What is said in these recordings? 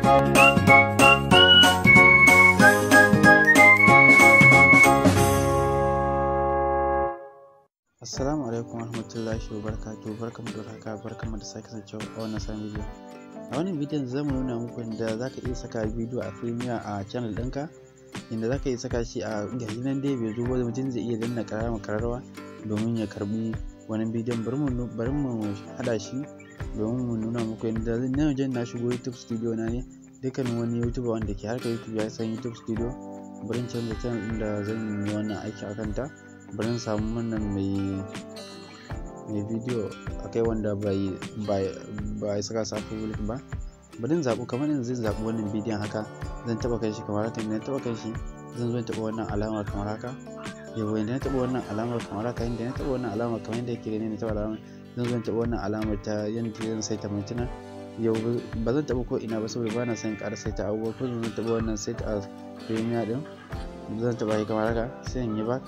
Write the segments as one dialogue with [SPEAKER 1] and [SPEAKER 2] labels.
[SPEAKER 1] Assalamu alaikum warahmatullahi wabarakatuh. Barkamu da haka, barkamu da sake kasancewa a wannan sabon bidiyo. A wannan bidiyon zamu nuna muku yadda zaka iya saka bidiyo a Premiere a channel ɗinka, inda zaka iya saka shi a gashi nan dai bai zo ba, mutum zai iya danna kararrawa domin ya karbi wannan bidiyon. Bari mu hada shi domin mu nuna muku yadda na shigo YouTube studio na ne. Dukkanin wani YouTuber wanda ke harkar YouTube ya san YouTube studio. Bari in canza channel ɗin da zan yi wannan aiki a kanta. Bari in samu wannan mai bidiyo akai wanda ba saka sa public ba. Bari in zaɓi kamar yanzu zan zaɓi wannan bidiyon haka, zan taɓa kai shi kamar haka. Idan na taɓa kai shi zan zo in taɓa wannan alamar kamar haka. Yau idan na taɓa wannan alamar kamar haka, idan na taɓa wannan alamar kamar yadda yake gani, na taɓa alamar zan zo in taɓa wannan alamar ta yadda zan saita mintuna. Yau ba zan taɓa ko ina ba saboda ba na son ƙara saita abubuwa, ko zan taɓa wannan set a Premiere ɗin. Zan taɓa shi kamar haka, sai in yi back.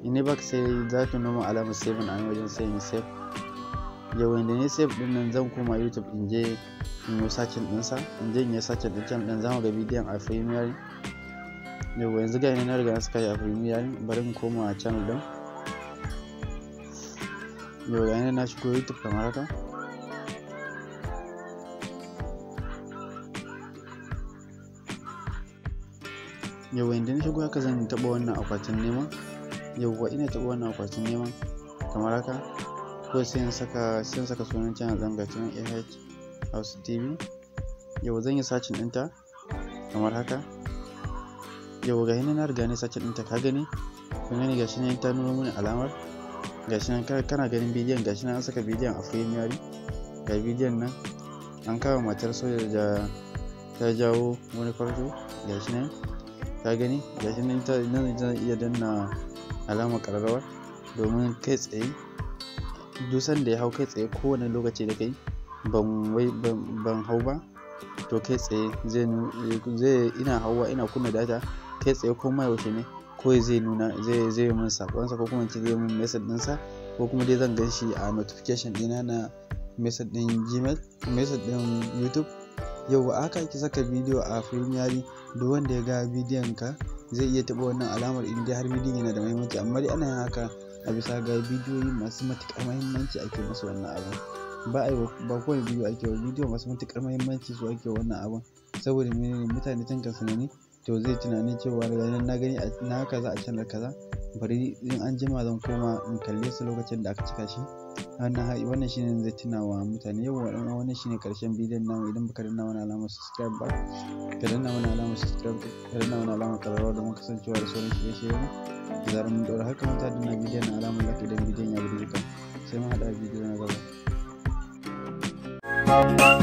[SPEAKER 1] In yi back sai za ta noma alamar save a wajen, sai in save. Yau inda ne save din nan zan koma YouTube in je in yi searching ɗinsa, in je in yi searching ɗin channel ɗin. Zamu ga bidiyon a Premiere. Yau yanzu ga na riga na saka shi a Premiere. Bari in koma channel ɗin. Yau ga na shigo YouTube kamar haka. Yau inda na shigo haka zan taɓa wannan akwatin neman. Yauwa ina taɓa wannan akwatin neman kamar haka, ko sai in saka sunan channel ɗin ga channel AH House TV. Yau zan yi searching ɗinta kamar haka. Yau ga na riga ne searching ɗinta, ka gani? Kun gani gashi nan ta nuna mini alamar, gashi nan kana ganin bidiyon, gashi nan an saka bidiyon a Premiere. Ga bidiyon nan an kama matar soja da ta jawo wani kwarto, gashi nan ka gani, gashi nan zan iya danna alamar ƙararrawar domin kai tsaye duk sanda ya hau kai tsaye, kowane lokaci da kai ban hau ba to kai tsaye zai ina hauwa ina kunna data kai tsaye, ko ma yaushe ne ko zai mun sakonsa, ko kuma zai mun message ɗinsa, ko kuma dai zan gan shi a notification ɗina na message ɗin Gmail, message ɗin YouTube. Yau aka ki saka bidiyo a Premiere, duk wanda ya ga bidiyon ka zai iya taɓa wannan alamar in dai har bidiyon yana da muhimmanci. Amma dai ana yin haka a bisa ga bidiyoyi masu matuƙar muhimmanci ake musu wannan abun. Ba kowane bidiyo ake wa, bidiyo masu matuƙar muhimmanci su ake wannan abun. Saboda mutane tun kan tunani to zai tunanin cewa daga nan na gani na kaza a channel kaza, bari in an jima zan koma in kalle su lokacin da aka cika shi. Wannan shine zai tuna wa mutane. Yau wannan shine karshen bidiyon namu. Idan baka danna mana alamar subscribe ba, ka danna mana alamar subscribe, ka danna mana alamar ƙararrawa domin kasancewa da sauran shirye-shirye da zarar mun ɗora. Haka mutane danna bidiyon na alamar like idan bidiyon ya burge ka. Sai mun haɗa bidiyo na gaba.